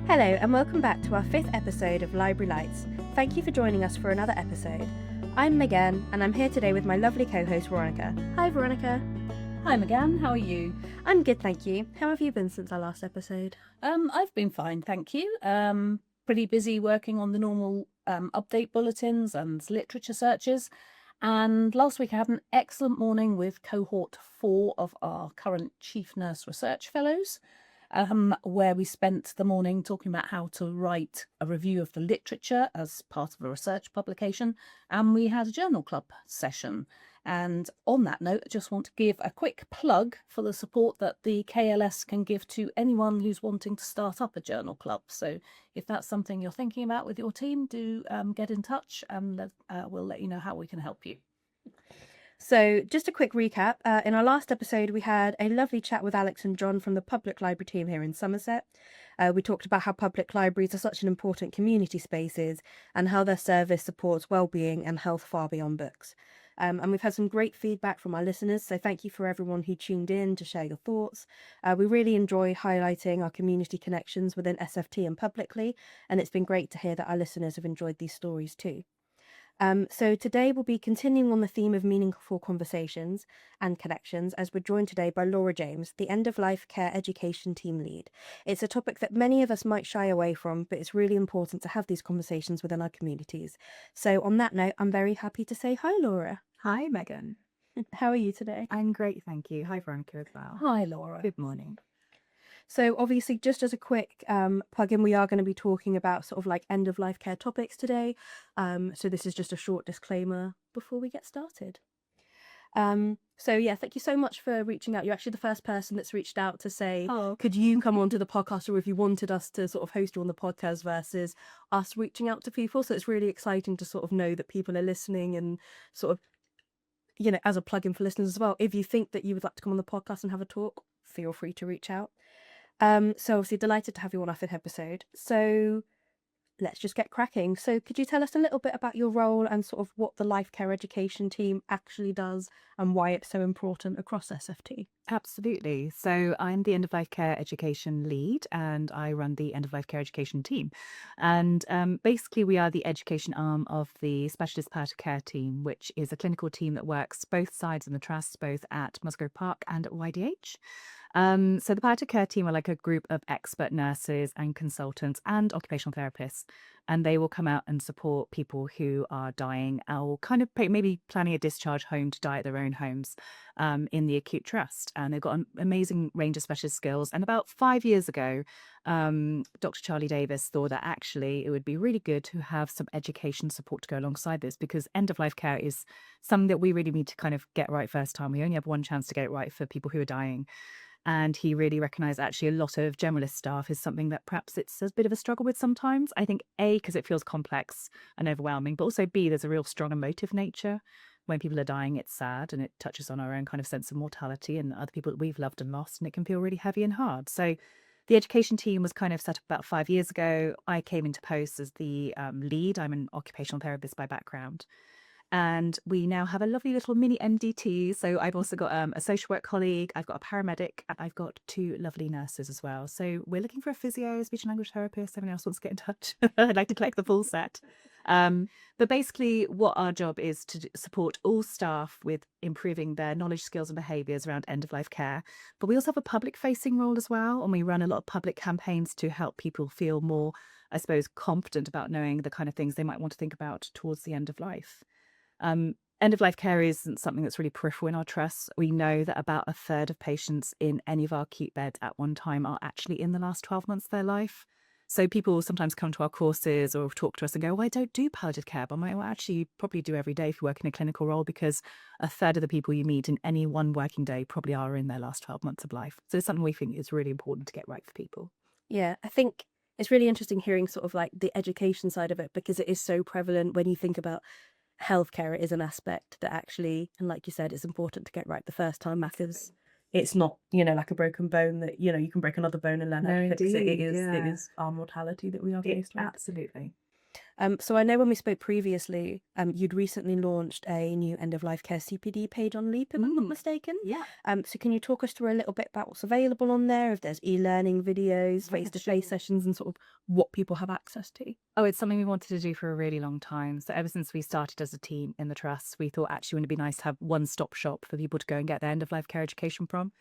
Hello and welcome back to our 5th episode of Library Lights. Thank you for joining us for another episode. I'm Megan and I'm here today with my lovely co-host Veronica. Hi Veronica. Hi Megan, how are you? I'm good, thank you. How have you been since our last episode? I've been fine, thank you. Pretty busy working on the normal update bulletins and literature searches. And last week I had an excellent morning with cohort 4 of our current Chief Nurse Research Fellows, where we spent the morning talking about how to write a review of the literature as part of a research publication. And we had a journal club session. And on that note, I just want to give a quick plug for the support that the KLS can give to anyone who's wanting to start up a journal club. So if that's something you're thinking about with your team, do get in touch and we'll let you know how we can help you. So just a quick recap. In our last episode, we had a lovely chat with Alex and John from the public library team here in Somerset. We talked about how public libraries are such an important community spaces and how their service supports well-being and health far beyond books. And we've had some great feedback from our listeners, so thank you for everyone who tuned in to share your thoughts. We really enjoy highlighting our community connections within SFT and publicly, and it's been great to hear that our listeners have enjoyed these stories too. So today we'll be continuing on the theme of meaningful conversations and connections as we're joined today by Laura James, the End-of-Life Care Education Team Lead. It's a topic that many of us might shy away from, but it's really important to have these conversations within our communities. So on that note, I'm very happy to say hi, Laura. Hi, Megan. How are you today? I'm great, thank you. Hi, Veronica as well. Hi, Laura. Good morning. So obviously, just as a quick plug-in, we are going to be talking about sort of like end-of-life care topics today. So this is just a short disclaimer before we get started. So yeah, thank you so much for reaching out. You're actually the first person that's reached out to say, could you come onto the podcast, or if you wanted us to sort of host you on the podcast versus us reaching out to people. So it's really exciting to sort of know that people are listening and sort of, you know, as a plug-in for listeners as well. If you think that you would like to come on the podcast and have a talk, feel free to reach out. So obviously delighted to have you on our 5th episode. So let's just get cracking. So could you tell us a little bit about your role and sort of what the life care education team actually does and why it's so important across SFT? Absolutely. So I'm the End-of-Life Care Education Lead and I run the End-of-Life Care Education team. And basically we are the education arm of the Specialist Palliative Care team, which is a clinical team that works both sides in the trust, both at Musgrove Park and at YDH. So the palliative care team are like a group of expert nurses and consultants and occupational therapists, and they will come out and support people who are dying or kind of maybe planning a discharge home to die at their own homes in the acute trust. And they've got an amazing range of specialist skills. And about 5 years ago, Dr. Charlie Davis thought that actually it would be really good to have some education support to go alongside this, because end-of-life care is something that we really need to kind of get right first time. We only have one chance to get it right for people who are dying. And he really recognised actually a lot of generalist staff is something that perhaps it's a bit of a struggle with sometimes. I think A, because it feels complex and overwhelming, but also B, there's a real strong emotive nature. When people are dying, it's sad and it touches on our own kind of sense of mortality and other people that we've loved and lost, and it can feel really heavy and hard. So the education team was kind of set up about 5 years ago. I came into post as the lead. I'm an occupational therapist by background. And we now have a lovely little mini MDT. So I've also got a social work colleague, I've got a paramedic, and I've got 2 lovely nurses as well. So we're looking for a physio, speech and language therapist. Everyone else wants to get in touch. I'd like to collect the full set. But basically what our job is to support all staff with improving their knowledge, skills and behaviours around end-of-life care. But we also have a public-facing role as well. And we run a lot of public campaigns to help people feel more, I suppose, confident about knowing the kind of things they might want to think about towards the end of life. End-of-life care isn't something that's really peripheral in our trusts. We know that about a third of patients in any of our acute beds at one time are actually in the last 12 months of their life. So people sometimes come to our courses or talk to us and go, well, I don't do palliative care, but I might actually you probably do every day if you work in a clinical role, because a third of the people you meet in any one working day probably are in their last 12 months of life. So it's something we think is really important to get right for people. Yeah, I think it's really interesting hearing sort of like the education side of it, because it is so prevalent when you think about healthcare. It is an aspect that actually, and like you said, it's important to get right the first time, because it's not, you know, like a broken bone that, you know, you can break another bone and learn how to fix it. It is our mortality that we are faced with. Absolutely. So I know when we spoke previously, you'd recently launched a new end-of-life care CPD page on Leap, if I'm not mistaken. Yeah. So can you talk us through a little bit about what's available on there, if there's e-learning videos, face-to-face sessions, and sort of what people have access to? Oh, it's something we wanted to do for a really long time. So ever since we started as a team in the trust, we thought actually wouldn't it be nice to have one-stop shop for people to go and get their end-of-life care education from.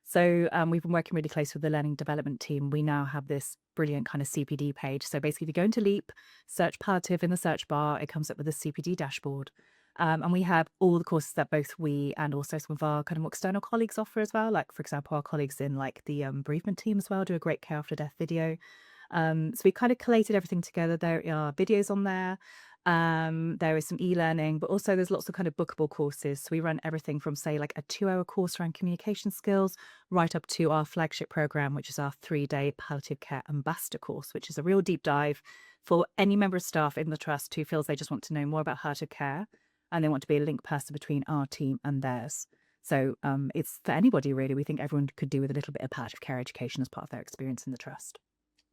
So we've been working really close with the learning development team. We now have this brilliant kind of CPD page. So basically, if you go into Leap, search palliative in the search bar, it comes up with a CPD dashboard. And we have all the courses that both we and also some of our kind of more external colleagues offer as well. Like, for example, our colleagues in like the bereavement team as well do a great care after death video. So we kind of collated everything together. There are videos on there. There is some e-learning, but also there's lots of kind of bookable courses. So we run everything from, say, like a 2-hour course around communication skills, right up to our flagship program, which is our 3-day palliative care ambassador course, which is a real deep dive for any member of staff in the trust who feels they just want to know more about palliative care and they want to be a link person between our team and theirs. So it's for anybody, really. We think everyone could do with a little bit of palliative care education as part of their experience in the trust.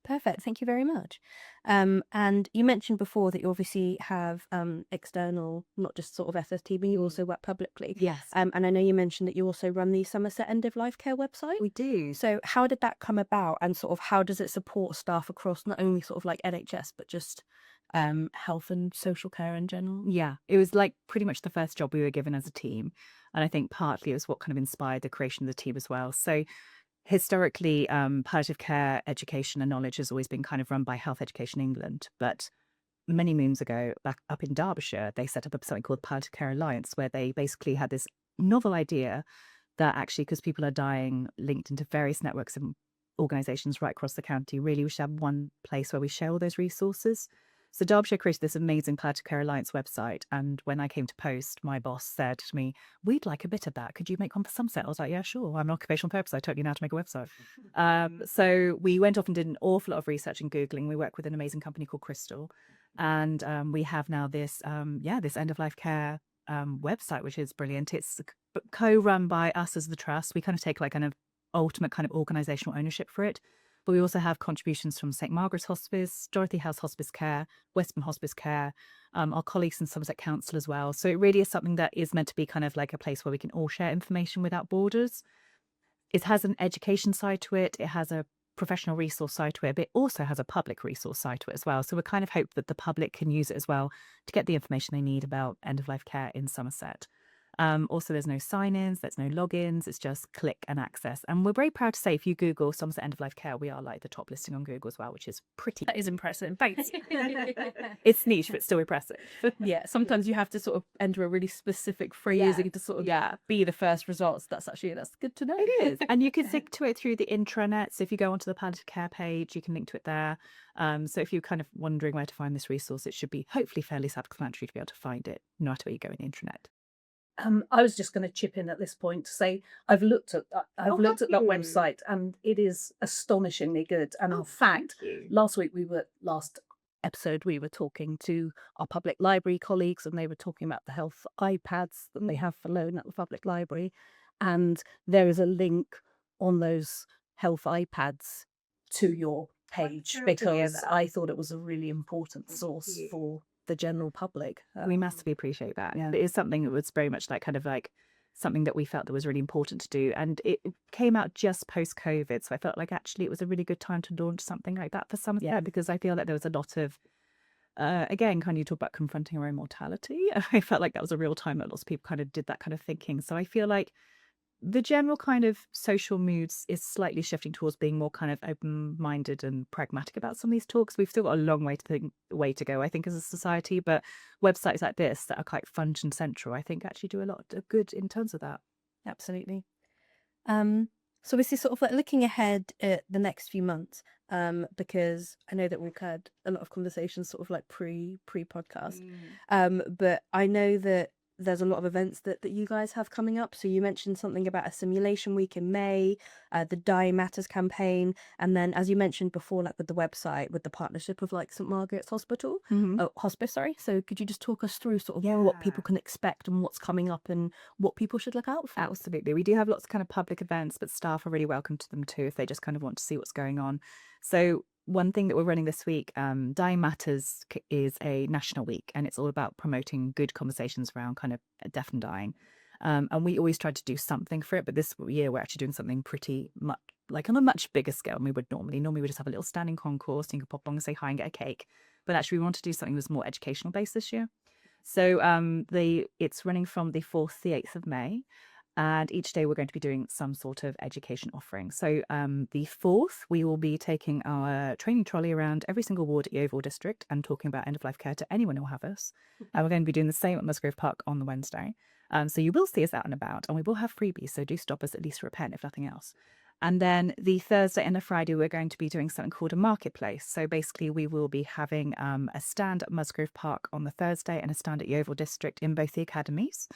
Perfect. Thank you very much. And you mentioned before that you obviously have external, not just sort of SFT, but you also work publicly. Yes. And I know you mentioned that you also run the Somerset End of Life Care website. We do. So how did that come about, and sort of how does it support staff across not only sort of like NHS, but just health and social care in general? Yeah, it was like pretty much the first job we were given as a team. And I think partly it was what kind of inspired the creation of the team as well. So historically, palliative care education and knowledge has always been kind of run by Health Education England. But many moons ago, back up in Derbyshire, they set up something called Palliative Care Alliance, where they basically had this novel idea that actually, because people are dying linked into various networks and organisations right across the county, really we should have one place where we share all those resources. So Derbyshire created this amazing Palliative Care Alliance website. And when I came to post, my boss said to me, we'd like a bit of that. Could you make one for Somerset? I was like, yeah, sure. I'm an occupational therapist. I totally know how to make a website. So we went off and did an awful lot of research and Googling. We work with an amazing company called Crystal. And we have now this, this end-of-life care website, which is brilliant. It's co-run by us as the trust. We kind of take like kind of ultimate kind of organisational ownership for it. But we also have contributions from St Margaret's Hospice, Dorothy House Hospice Care, Westbourne Hospice Care, our colleagues in Somerset Council as well. So it really is something that is meant to be kind of like a place where we can all share information without borders. It has an education side to it. It has a professional resource side to it, but it also has a public resource side to it as well. So we kind of hope that the public can use it as well to get the information they need about end-of-life care in Somerset. Also, there's no sign-ins, there's no logins, it's just click and access. And we're very proud to say if you Google Somerset End of Life Care, we are like the top listing on Google as well, which is pretty. That is impressive. Thanks. It's niche, but still impressive. Yeah, sometimes you have to sort of enter a really specific phrasing to sort of be the first results. That's good to know. It is. And you can sync to it through the intranet. So if you go onto the palliative care page, you can link to it there. So if you're kind of wondering where to find this resource, it should be hopefully fairly self-explanatory to be able to find it, no matter where you go in the intranet. I was just going to chip in at this point to say I've looked at that website and it is astonishingly good. And in fact, last episode we were talking to our public library colleagues and they were talking about the health iPads that they have for loan at the public library, and there is a link on those health iPads to your page because I thought it was a really important source for the general public. We massively appreciate that. Yeah. It is something that was very much like kind of like something that we felt that was really important to do. And it came out just post-COVID. So I felt like actually it was a really good time to launch something like that for Somerset because I feel like there was a lot of, again, kind of you talk about confronting our own mortality. I felt like that was a real time that lots of people kind of did that kind of thinking. So I feel like the general kind of social moods is slightly shifting towards being more kind of open-minded and pragmatic about some of these talks. We've still got a long way to go, I think, as a society. But websites like this that are quite front and central, I think, actually do a lot of good in terms of that. Absolutely. So obviously, sort of like looking ahead at the next few months, because I know that we've had a lot of conversations, sort of like pre-podcast. But I know that there's a lot of events that you guys have coming up. So you mentioned something about a simulation week in May, the Dying Matters campaign, and then as you mentioned before, like with the website, with the partnership of like St Margaret's Hospice, sorry. So could you just talk us through sort of what people can expect and what's coming up and what people should look out for? Absolutely. We do have lots of kind of public events, but staff are really welcome to them too if they just kind of want to see what's going on. So one thing that we're running this week, Dying Matters is a national week, and it's all about promoting good conversations around kind of death and dying. And we always try to do something for it, but this year we're actually doing something pretty much like on a much bigger scale than we would normally. Normally we just have a little standing concourse, and you can pop along and say hi and get a cake. But actually we want to do something that's more educational based this year. So it's running from the 4th to the 8th of May. And each day we're going to be doing some sort of education offering. So the 4th, we will be taking our training trolley around every single ward at Yeovil district and talking about end-of-life care to anyone who will have us. And we're going to be doing the same at Musgrove Park on the Wednesday. So you will see us out and about, and we will have freebies, so do stop us at least for a pen, if nothing else. And then the Thursday and the Friday, we're going to be doing something called a marketplace. So basically, we will be having a stand at Musgrove Park on the Thursday and a stand at Yeovil District in both the academies.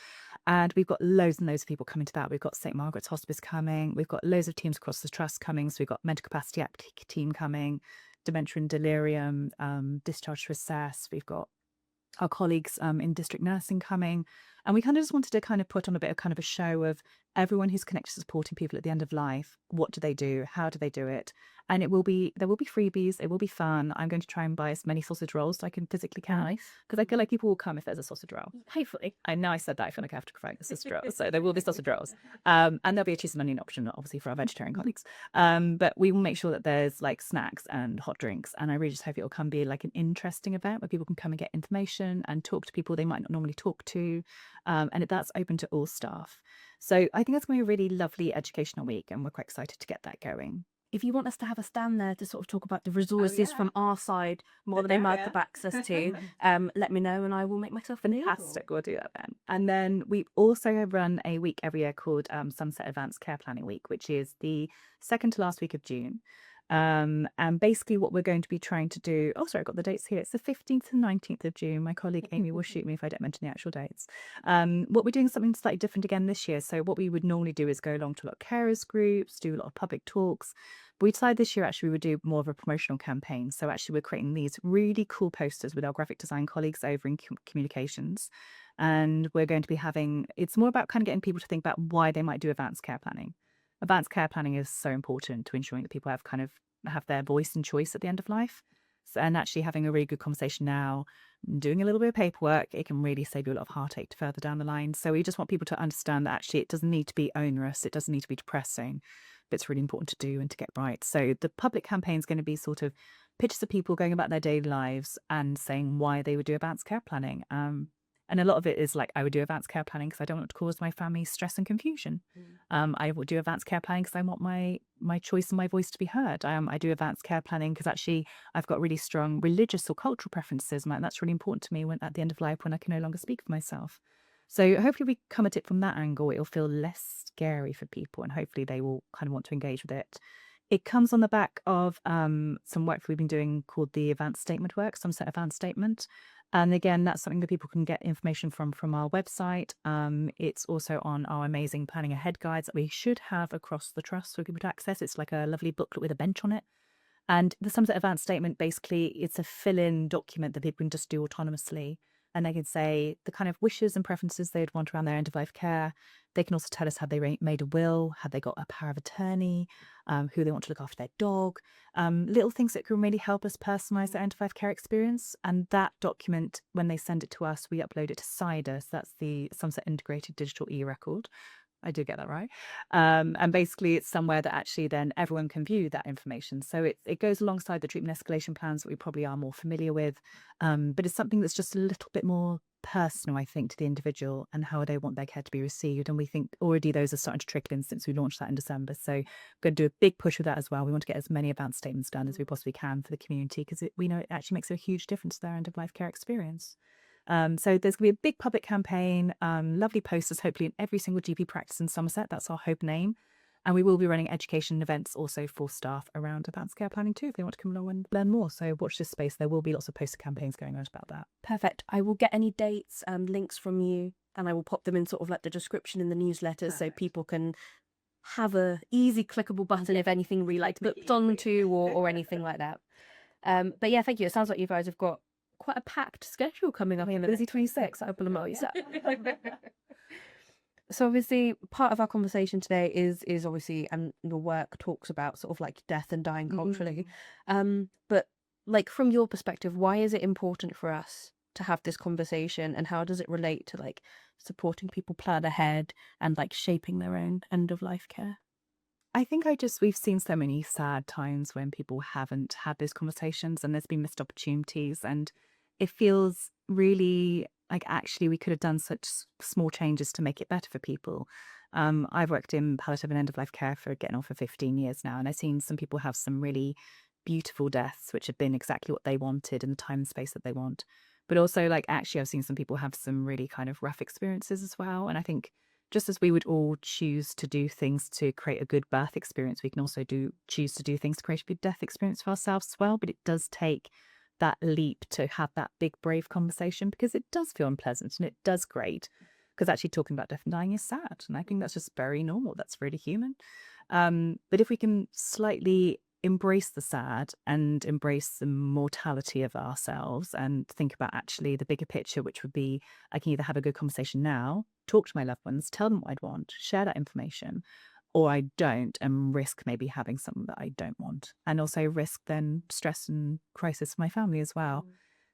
And we've got loads and loads of people coming to that. We've got St Margaret's Hospice coming. We've got loads of teams across the trust coming. So we've got Mental Capacity Act team coming, Dementia and Delirium, Discharge to Assess. We've got our colleagues in district nursing coming. And we kind of just wanted to kind of put on a bit of kind of a show of everyone who's connected to supporting people at the end of life. What do they do? How do they do it? And there will be freebies. It will be fun. I'm going to try and buy as many sausage rolls as I can physically count. Nice. Because I feel like people will come if there's a sausage roll. Hopefully. I know I said that. I feel like I have to provide the sausage rolls. So there will be sausage rolls. And there'll be a cheese and onion option, obviously, for our vegetarian colleagues. But we will make sure that there's like snacks and hot drinks. And I really just hope it will come be like an interesting event where people can come and get information and talk to people they might not normally talk to. And that's open to all staff. So I think that's going to be a really lovely educational week, and we're quite excited to get that going. If you want us to have a stand there to sort of talk about the resources from our side more than they might have access to, let me know and I will make myself available. Fantastic, we'll do that then. And then we also run a week every year called Somerset Advanced Care Planning Week, which is the second to last week of June. And basically what we're going to be trying to do, I got the dates here. It's the 15th and 19th of June. My colleague Amy will shoot me if I don't mention the actual dates. What we're doing something slightly different again this year. So what we would normally do is go along to a lot of carers groups, do a lot of public talks. But we decided this year actually we would do more of a promotional campaign. So actually we're creating these really cool posters with our graphic design colleagues over in communications. And we're going to be it's more about kind of getting people to think about why they might do advanced care planning. Advanced care planning is so important to ensuring that people have their voice and choice at the end of life. So, and actually having a really good conversation now, doing a little bit of paperwork, it can really save you a lot of heartache further down the line. So we just want people to understand that actually it doesn't need to be onerous, it doesn't need to be depressing, but it's really important to do and to get right. So the public campaign is going to be sort of pictures of people going about their daily lives and saying why they would do advanced care planning. And a lot of it is like, I would do advanced care planning because I don't want to cause my family stress and confusion. I would do advanced care planning because I want my choice and my voice to be heard. I do advanced care planning because actually I've got really strong religious or cultural preferences. And that's really important to me when at the end of life when I can no longer speak for myself. So hopefully we come at it from that angle. It'll feel less scary for people and hopefully they will kind of want to engage with it. It comes on the back of some work we've been doing called the Advanced Statement work, Somerset Advanced Statement. And again, that's something that people can get information from our website. It's also on our amazing Planning Ahead guides that we should have across the trust for people to access. It's like a lovely booklet with a bench on it. And the Somerset Advanced Statement, basically, it's a fill-in document that people can just do autonomously. And they can say the kind of wishes and preferences they'd want around their end-of-life care. They can also tell us have they made a will, have they got a power of attorney, who they want to look after their dog, little things that can really help us personalise their end-of-life care experience. And that document, when they send it to us, we upload it to CIDR. So that's the Somerset Integrated Digital E-Record. I do get that right. And basically it's somewhere that actually then everyone can view that information. So it goes alongside the treatment escalation plans that we probably are more familiar with. But it's something that's just a little bit more personal, I think, to the individual and how they want their care to be received. And we think already those are starting to trickle in since we launched that in December. So we're going to do a big push with that as well. We want to get as many advanced statements done as we possibly can for the community because we know it actually makes a huge difference to their end-of-life care experience. So there's going to be a big public campaign, lovely posters, hopefully in every single GP practice in Somerset. That's our hope and aim. And we will be running education events also for staff around advanced care planning too, if they want to come along and learn more. So watch this space. There will be lots of poster campaigns going on about that. Perfect. I will get any dates and links from you and I will pop them in sort of like the description in the newsletter so people can have a easy clickable button if anything really like booked onto or anything like that. But yeah, thank you. It sounds like you guys have got quite a packed schedule coming up in the busy 26 at Blumos. So obviously part of our conversation today is obviously, and your work talks about sort of like death and dying culturally. But like from your perspective, why is it important for us to have this conversation, and how does it relate to like supporting people plan ahead and like shaping their own end of life care? I think we've seen so many sad times when people haven't had those conversations and there's been missed opportunities. And it feels really like actually we could have done such small changes to make it better for people. I've worked in palliative and end of life care for getting on for 15 years now. And I've seen some people have some really beautiful deaths, which have been exactly what they wanted in the time and space that they want. But also, like, actually, I've seen some people have some really kind of rough experiences as well. And I think just as we would all choose to do things to create a good birth experience, we can also choose to do things to create a good death experience for ourselves as well. But it does take that leap to have that big, brave conversation, because it does feel unpleasant and it does grate. Because actually talking about death and dying is sad. And I think that's just very normal. That's really human. But if we can slightly embrace the sad and embrace the mortality of ourselves and think about actually the bigger picture, which would be I can either have a good conversation now, talk to my loved ones, tell them what I'd want, share that information, or I don't and risk maybe having something that I don't want. And also risk then stress and crisis for my family as well.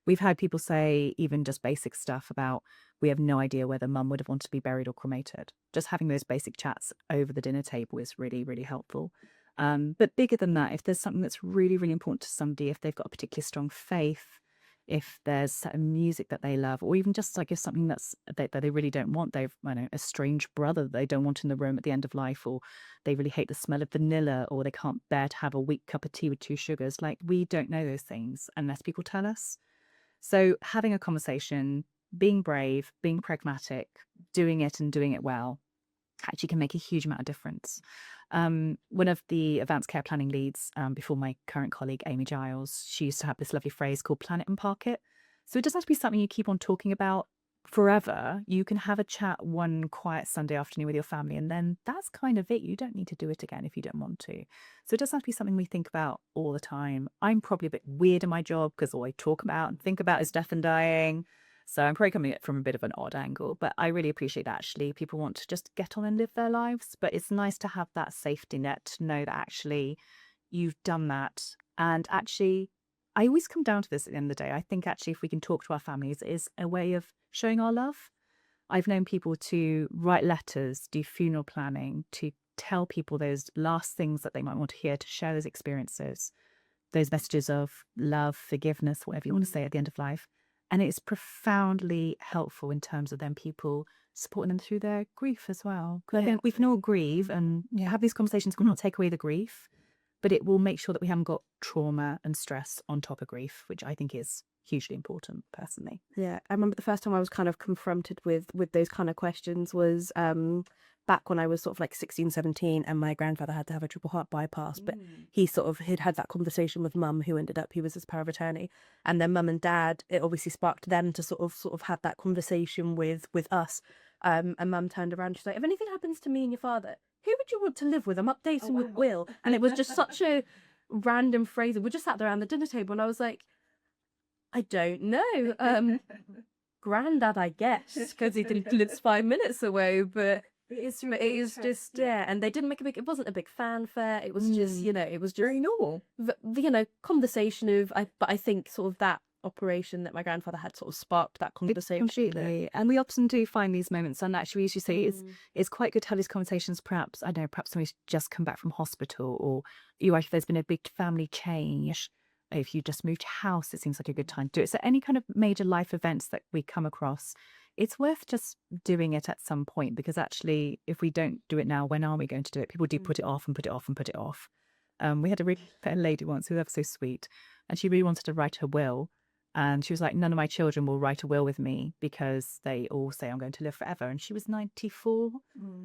We've had people say even just basic stuff about we have no idea whether mum would have wanted to be buried or cremated. Just having those basic chats over the dinner table is really, really helpful. But bigger than that, if there's something that's really, really important to somebody, if they've got a particularly strong faith, if there's certain music that they love, or even just like if something that they really don't want, they've, I don't know, a strange brother that they don't want in the room at the end of life, or they really hate the smell of vanilla, or they can't bear to have a weak cup of tea with 2 sugars. Like, we don't know those things unless people tell us. So having a conversation, being brave, being pragmatic, doing it and doing it well actually can make a huge amount of difference. One of the advanced care planning leads before my current colleague, Amy Giles, she used to have this lovely phrase called plan it and park it. So it doesn't have to be something you keep on talking about forever. You can have a chat one quiet Sunday afternoon with your family, and then that's kind of it. You don't need to do it again if you don't want to. So it doesn't have to be something we think about all the time. I'm probably a bit weird in my job because all I talk about and think about is death and dying. So I'm probably coming at it from a bit of an odd angle, but I really appreciate that actually people want to just get on and live their lives. But it's nice to have that safety net to know that actually you've done that. And actually, I always come down to this at the end of the day. I think actually if we can talk to our families, it is a way of showing our love. I've known people to write letters, do funeral planning, to tell people those last things that they might want to hear, to share those experiences, those messages of love, forgiveness, whatever you want to say at the end of life. And it's profoundly helpful in terms of then people supporting them through their grief as well. Because I think we can all grieve and have these conversations will not take away the grief, but it will make sure that we haven't got trauma and stress on top of grief, which I think is hugely important personally. Yeah, I remember the first time I was kind of confronted with those kind of questions was back when I was sort of like 16, 17, and my grandfather had to have a triple heart bypass, but he sort of had that conversation with mum, who ended up, he was his power of attorney, and then mum and dad, it obviously sparked them to sort of have that conversation with us. And mum turned around, she's like, if anything happens to me and your father, who would you want to live with? I'm updating with Will. And it was just such a random phrase. We just sat there around the dinner table and I was like, I don't know. Granddad, I guess, because he lives 5 minutes away, but it is just, yeah. And they didn't make it wasn't a big fanfare. It was just, it was just Very normal. Conversation of, but I think sort of that operation that my grandfather had sort of sparked that conversation. Completely. And we often do find these moments, and actually we usually say it's quite good to have these conversations. Perhaps, I don't know, perhaps somebody's just come back from hospital, or if there's been a big family change, if you just moved house, it seems like a good time to do it. So any kind of major life events that we come across, it's worth just doing it at some point, because actually if we don't do it now, when are we going to do it? People do put it off and put it off and put it off. We had a lady once who was so sweet, and she really wanted to write her will. And she was like, none of my children will write a will with me because they all say I'm going to live forever. And she was 94.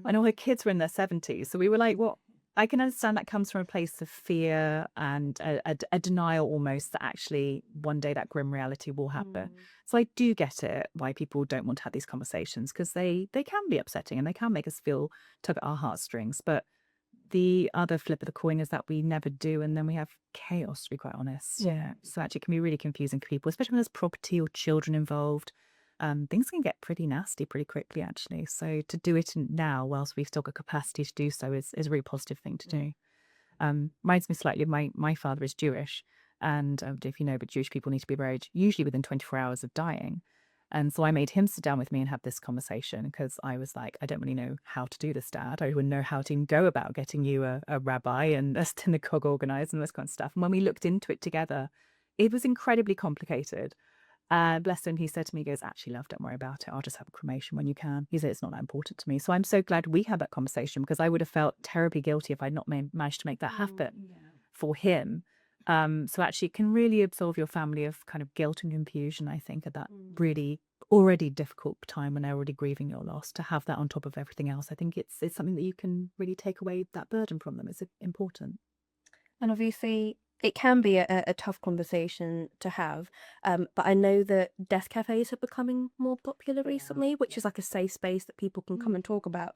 And all her kids were in their 70s. So we were like, well, I can understand that comes from a place of fear and a denial almost that actually one day that grim reality will happen. So I do get it why people don't want to have these conversations, because they can be upsetting and they can make us feel tug at our heartstrings. But the other flip of the coin is that we never do, and then we have chaos, to be quite honest. Yeah. So actually it can be really confusing for people, especially when there's property or children involved. things can get pretty nasty pretty quickly, actually. So to do it now, whilst we've still got capacity to do so, is a really positive thing to do. Reminds me slightly of my father is Jewish, and I don't know if you know, but Jewish people need to be buried usually within 24 hours of dying. And so I made him sit down with me and have this conversation because I was like, I don't really know how to do this, Dad. I wouldn't know how to even go about getting you a rabbi and a synagogue organized and this kind of stuff. And when we looked into it together, it was incredibly complicated. Bless him, he said to me, he goes, actually, love, don't worry about it. I'll just have a cremation when you can. He said, it's not that important to me. So I'm so glad we had that conversation because I would have felt terribly guilty if I'd not managed to make that happen for him. So actually it can really absolve your family of kind of guilt and confusion, I think, at that really already difficult time when they're already grieving your loss. To have that on top of everything else, I think it's something that you can really take away that burden from them. It's important. And obviously, it can be a tough conversation to have, but I know that death cafes are becoming more popular recently, which is like a safe space that people can come and talk about.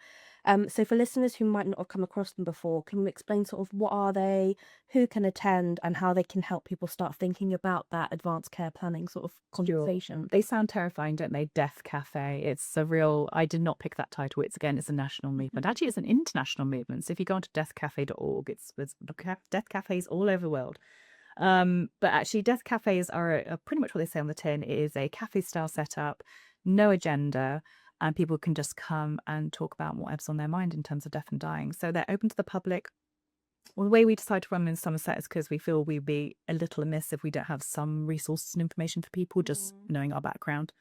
So for listeners who might not have come across them before, can you explain sort of what are they, who can attend, and how they can help people start thinking about that advanced care planning sort of conversation? They sound terrifying, don't they? Death Cafe. It's a real, I did not pick that title. It's a national movement. Actually, it's an international movement. So if you go onto deathcafe.org, there's death cafes all over the world. But actually, death cafes are pretty much what they say on the tin. It is a cafe style setup, no agenda, and people can just come and talk about whatever's on their mind in terms of death and dying. So they're open to the public. Well, the way we decide to run them in Somerset is because we feel we'd be a little amiss if we don't have some resources and information for people, just knowing our background.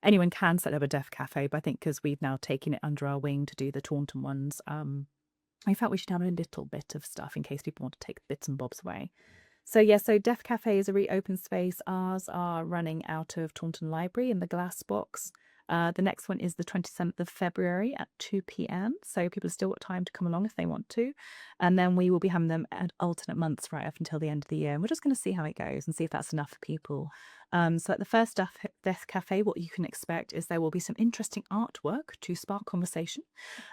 Anyone can set up a death cafe, but I think because we've now taken it under our wing to do the Taunton ones, I felt we should have a little bit of stuff in case people want to take bits and bobs away. So so Death Cafe is a really open space. Ours are running out of Taunton Library in the glass box. The next one is the 27th of February at 2 p.m. So people have still got time to come along if they want to. And then we will be having them at alternate months right up until the end of the year. And we're just going to see how it goes and see if that's enough for people. So at the first Death Cafe, what you can expect is there will be some interesting artwork to spark conversation.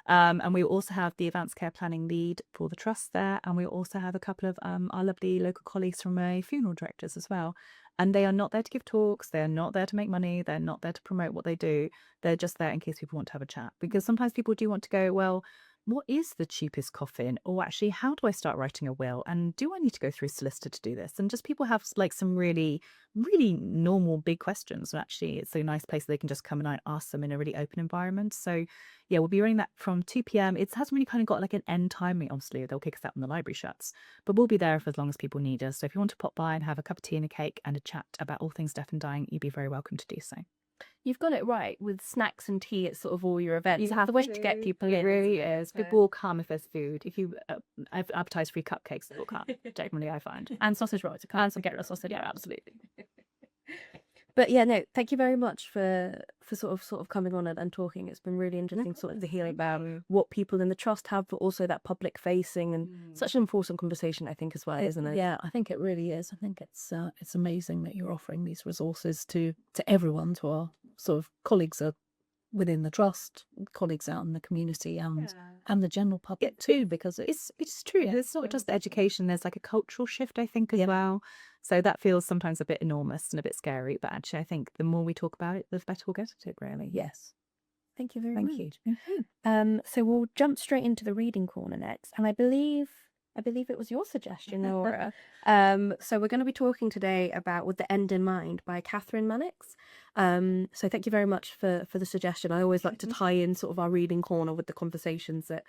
And we will also have the advanced care planning lead for the trust there. And we'll also have a couple of our lovely local colleagues from funeral directors as well. And they are not there to give talks. They're not there to make money. They're not there to promote what they do. They're just there in case people want to have a chat. Because sometimes people do want to go, well, what is the cheapest coffin? Or actually, how do I start writing a will? And do I need to go through a solicitor to do this? And just people have like some really, really normal big questions. And actually, it's a nice place they can just come and ask them in a really open environment. So yeah, we'll be running that from 2 p.m. It hasn't really kind of got like an end timing. Obviously, they'll kick us out when the library shuts. But we'll be there for as long as people need us. So if you want to pop by and have a cup of tea and a cake and a chat about all things death and dying, you'd be very welcome to do so. You've got it right with snacks and tea at sort of all your events. You have the way to get people It in. really is. People will come if there's food. If you advertise free cupcakes, they will come. Generally, I find. And sausage rolls. And some get a sausage. Yeah, absolutely. But yeah, no, thank you very much for sort of coming on and talking. It's been really interesting sort of to hear about what people in the trust have, but also that public facing and such an important conversation, I think, as well, isn't it? Yeah, I think it really is. I think it's amazing that you're offering these resources to everyone, to our sort of colleagues within the trust, colleagues out in the community, and the general public too, because it's true. It's not just education. There's like a cultural shift, I think, as well. So that feels sometimes a bit enormous and a bit scary. But actually, I think the more we talk about it, the better we'll get at it, really. Yes. Thank you very Thank much. you. So we'll jump straight into the reading corner next. And I believe it was your suggestion, Laura. So we're going to be talking today about With the End in Mind by Catherine Mannix. So thank you very much for the suggestion. I always like to tie in sort of our reading corner with the conversations that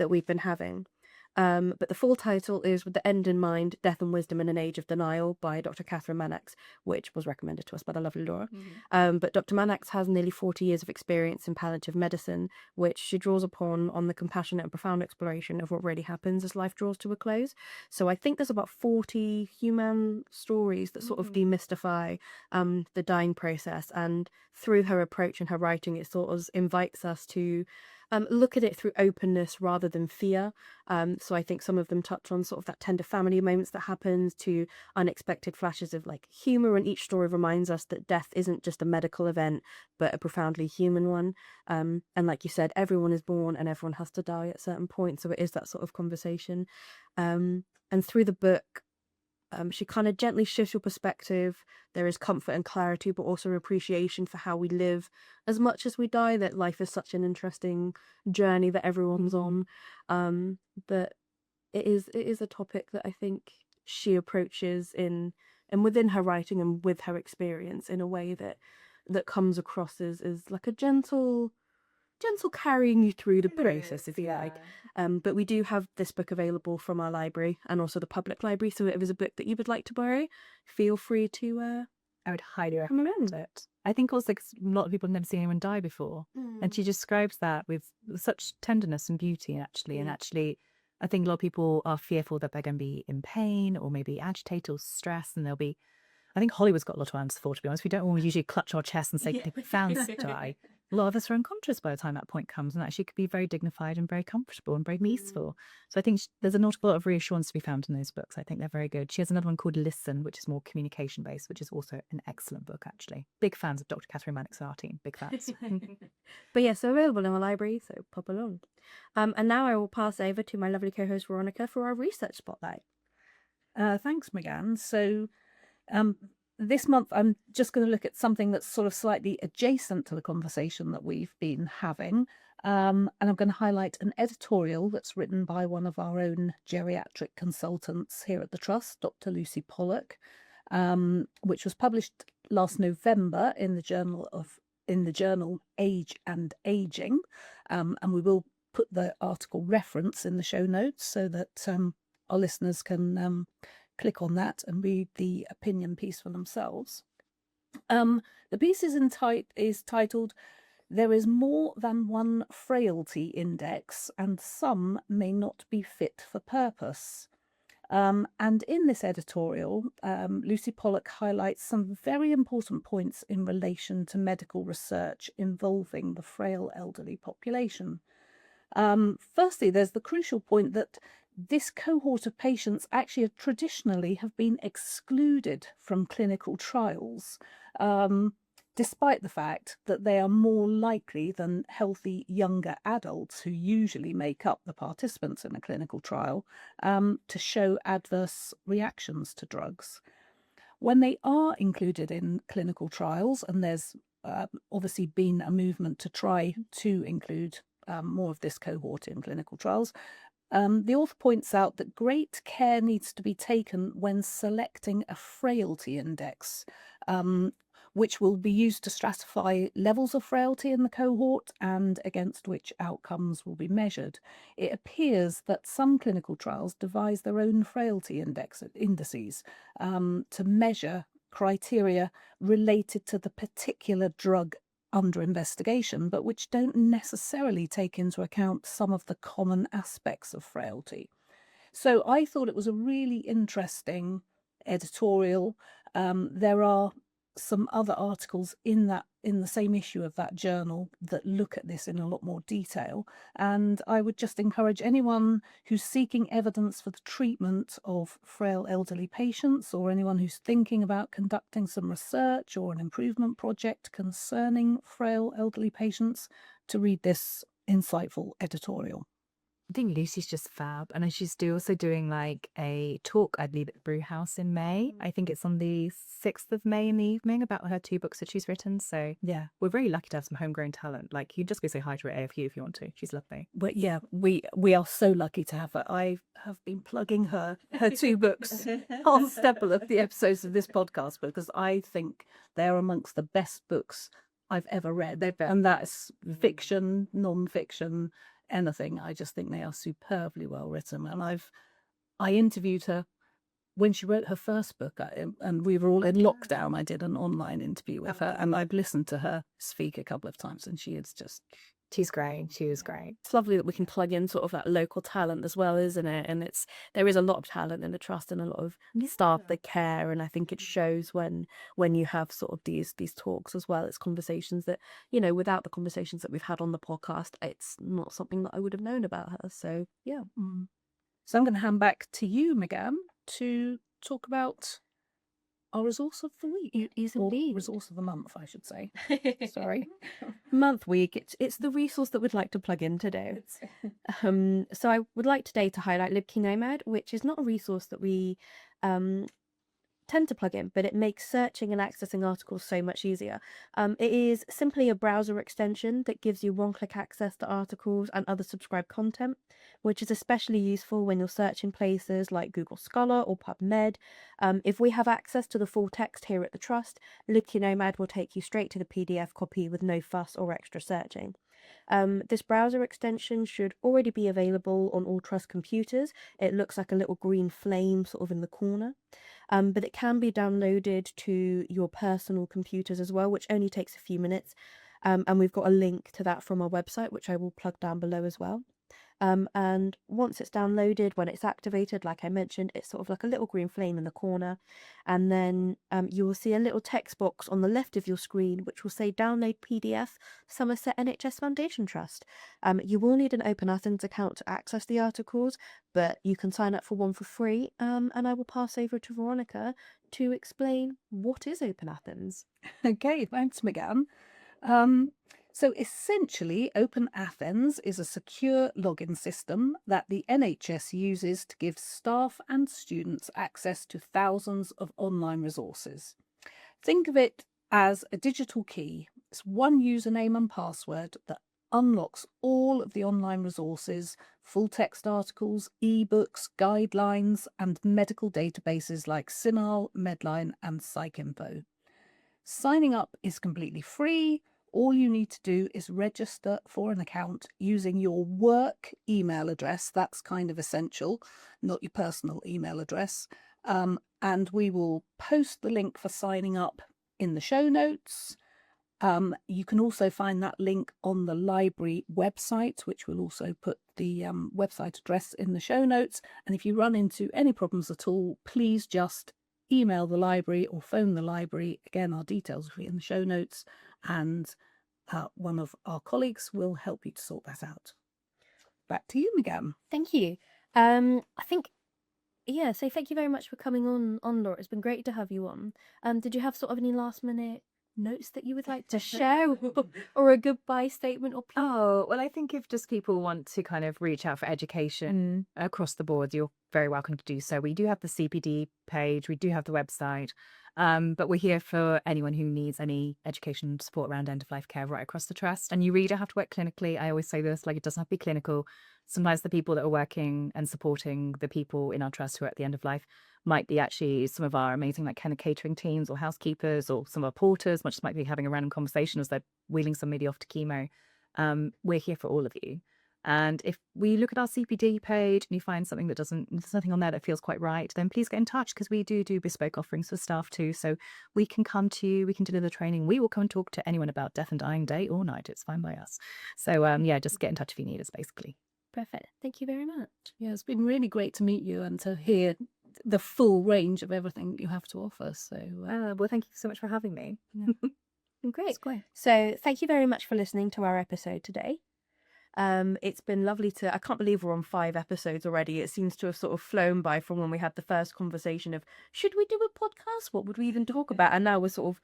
we've been having. But the full title is With the End in Mind, Death and Wisdom in an Age of Denial by Dr. Catherine Mannix, which was recommended to us by the lovely Laura. But Dr. Mannix has nearly 40 years of experience in palliative medicine, which she draws upon on the compassionate and profound exploration of what really happens as life draws to a close. So I think there's about 40 human stories that sort of demystify the dying process. And through her approach and her writing, it sort of invites us to look at it through openness rather than fear. So I think some of them touch on sort of that tender family moments that happens, to unexpected flashes of like humour, and each story reminds us that death isn't just a medical event, but a profoundly human one. And like you said, everyone is born and everyone has to die at certain points. So it is that sort of conversation. And through the book, She kind of gently shifts your perspective. There is comfort and clarity, but also appreciation for how we live as much as we die, that life is such an interesting journey that everyone's on. But it is a topic that I think she approaches and within her writing and with her experience in a way that comes across as like a gentle carrying you through the process, if you like. But we do have this book available from our library and also the public library, so if there's a book that you would like to borrow, feel free to I would highly come recommend around. it. I think also 'cause a lot of people have never seen anyone die before, and she describes that with such tenderness and beauty, actually. And actually, I think a lot of people are fearful that they're going to be in pain or maybe agitated or stressed, and they'll be. I think Hollywood's got a lot to answer for, to be honest. We don't always usually clutch our chest and say, Yeah. "They found die." A lot of us are unconscious by the time that point comes, and actually could be very dignified and very comfortable and very peaceful. So I think there's an awful lot of reassurance to be found in those books. I think they're very good. She has another one called Listen, which is more communication based, which is also an excellent book, actually. Big fans of Dr. Catherine Mannix, our team. Big fans. But yeah, so available in our library, so pop along. And now I will pass over to my lovely co-host Veronica for our research spotlight. Thanks, Megan. So this month I'm just going to look at something that's sort of slightly adjacent to the conversation that we've been having. And I'm going to highlight an editorial that's written by one of our own geriatric consultants here at the Trust, Dr. Lucy Pollock, which was published last November in the journal Age and Aging. And we will put the article reference in the show notes so that our listeners can click on that and read the opinion piece for themselves. The piece is titled "There is More Than One Frailty Index, and Some May Not Be Fit for Purpose." And in this editorial, Lucy Pollock highlights some very important points in relation to medical research involving the frail elderly population. Firstly, there's the crucial point that this cohort of patients actually traditionally have been excluded from clinical trials, despite the fact that they are more likely than healthy younger adults, who usually make up the participants in a clinical trial, to show adverse reactions to drugs. When they are included in clinical trials, and there's obviously been a movement to try to include more of this cohort in clinical trials, the author points out that great care needs to be taken when selecting a frailty index, which will be used to stratify levels of frailty in the cohort and against which outcomes will be measured. It appears that some clinical trials devise their own frailty indices to measure criteria related to the particular drug under investigation, but which don't necessarily take into account some of the common aspects of frailty. So I thought it was a really interesting editorial. There are some other articles in the same issue of that journal that look at this in a lot more detail, and I would just encourage anyone who's seeking evidence for the treatment of frail elderly patients, or anyone who's thinking about conducting some research or an improvement project concerning frail elderly patients, to read this insightful editorial. I think Lucy's just fab, and she's also doing like a talk, I believe, at the Brew House in May. I think it's on the 6th of May in the evening, about her 2 books that she's written. So Yeah, we're very lucky to have some homegrown talent. Like, you just go say hi to her at AFU if you want to. She's lovely. but yeah, we are so lucky to have her. I have been plugging her 2 books on several of the episodes of this podcast, because I think they're amongst the best books I've ever read, and that's fiction, non-fiction, anything. I just think they are superbly well written. And I interviewed her when she wrote her first book, and we were all in lockdown. I did an online interview with her, and I've listened to her speak a couple of times, and she is just... She's great. She was great. It's lovely that we can plug in sort of that local talent as well, isn't it? And there is a lot of talent in the Trust and a lot of staff that care, and I think it shows when you have sort of these talks as well. It's conversations that, without the conversations that we've had on the podcast, it's not something that I would have known about her. So yeah. So I'm going to hand back to you, Megan, to talk about our resource of the week. Or resource of the month, I should say. Sorry. Month, week. It's the resource that we'd like to plug in today. So I would like today to highlight LibKey Nomad, which is not a resource that we tend to plug in, but it makes searching and accessing articles so much easier. It is simply a browser extension that gives you one-click access to articles and other subscribed content, which is especially useful when you're searching places like Google Scholar or PubMed. If we have access to the full text here at the Trust, Licky Nomad will take you straight to the PDF copy with no fuss or extra searching. This browser extension should already be available on all Trust computers. It looks like a little green flame sort of in the corner. But it can be downloaded to your personal computers as well, which only takes a few minutes. And we've got a link to that from our website, which I will plug down below as well. And once it's downloaded, when it's activated, like I mentioned, it's sort of like a little green flame in the corner. And then you will see a little text box on the left of your screen, which will say download PDF Somerset NHS Foundation Trust. You will need an Open Athens account to access the articles, but you can sign up for one for free. And I will pass over to Veronica to explain what is Open Athens. Okay, thanks, McGann. So essentially, Open Athens is a secure login system that the NHS uses to give staff and students access to thousands of online resources. Think of it as a digital key. It's one username and password that unlocks all of the online resources, full text articles, ebooks, guidelines, and medical databases like CINAHL, Medline, and PsycInfo. Signing up is completely free. All you need to do is register for an account using your work email address. That's kind of essential, not your personal email address. And we will post the link for signing up in the show notes. You can also find that link on the library website, which will also put the website address in the show notes. And if you run into any problems at all, please just email the library or phone the library. Again, our details will be in the show notes, and one of our colleagues will help you to sort that out. Back to you, McGann. Thank you. I think, so thank you very much for coming on, Laura. It's been great to have you on. Did you have sort of any last minute notes that you would like to share, or a goodbye statement or plea? Oh, well, I think if just people want to kind of reach out for education across the board, you're very welcome to do so. We do have the CPD page, we do have the website, but we're here for anyone who needs any education support around end-of-life care right across the Trust. And you really don't have to work clinically. I always say this, like, it doesn't have to be clinical. Sometimes the people that are working and supporting the people in our Trust who are at the end of life might be actually some of our amazing like kind of catering teams or housekeepers or some of our porters, much as might be having a random conversation as they're wheeling somebody off to chemo. We're here for all of you. And if we look at our CPD page and you find something that there's nothing on there that feels quite right, then please get in touch, because we do bespoke offerings for staff too. So we can come to you, we can deliver training. We will come and talk to anyone about death and dying day or night. It's fine by us. So just get in touch if you need us, basically. Perfect. Thank you very much. Yeah, it's been really great to meet you and to hear the full range of everything you have to offer. So, well, thank you so much for having me. Yeah. Great. So thank you very much for listening to our episode today. It's been lovely I can't believe we're on 5 episodes already. It seems to have sort of flown by from when we had the first conversation of, should we do a podcast? What would we even talk about? And now we're sort of,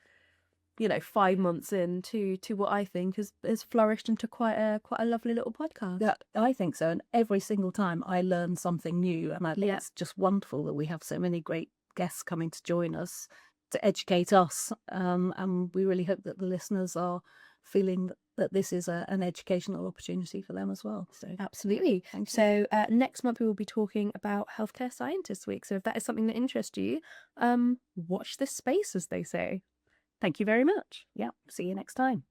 5 months into what I think has flourished into quite a lovely little podcast. Yeah, I think so. And every single time I learn something new, and I think it's just wonderful that we have so many great guests coming to join us to educate us. And we really hope that the listeners are feeling that this is an educational opportunity for them as well. So absolutely. Thank you. So next month we will be talking about Healthcare Scientists Week. So if that is something that interests you, watch this space, as they say. Thank you very much. Yeah, see you next time.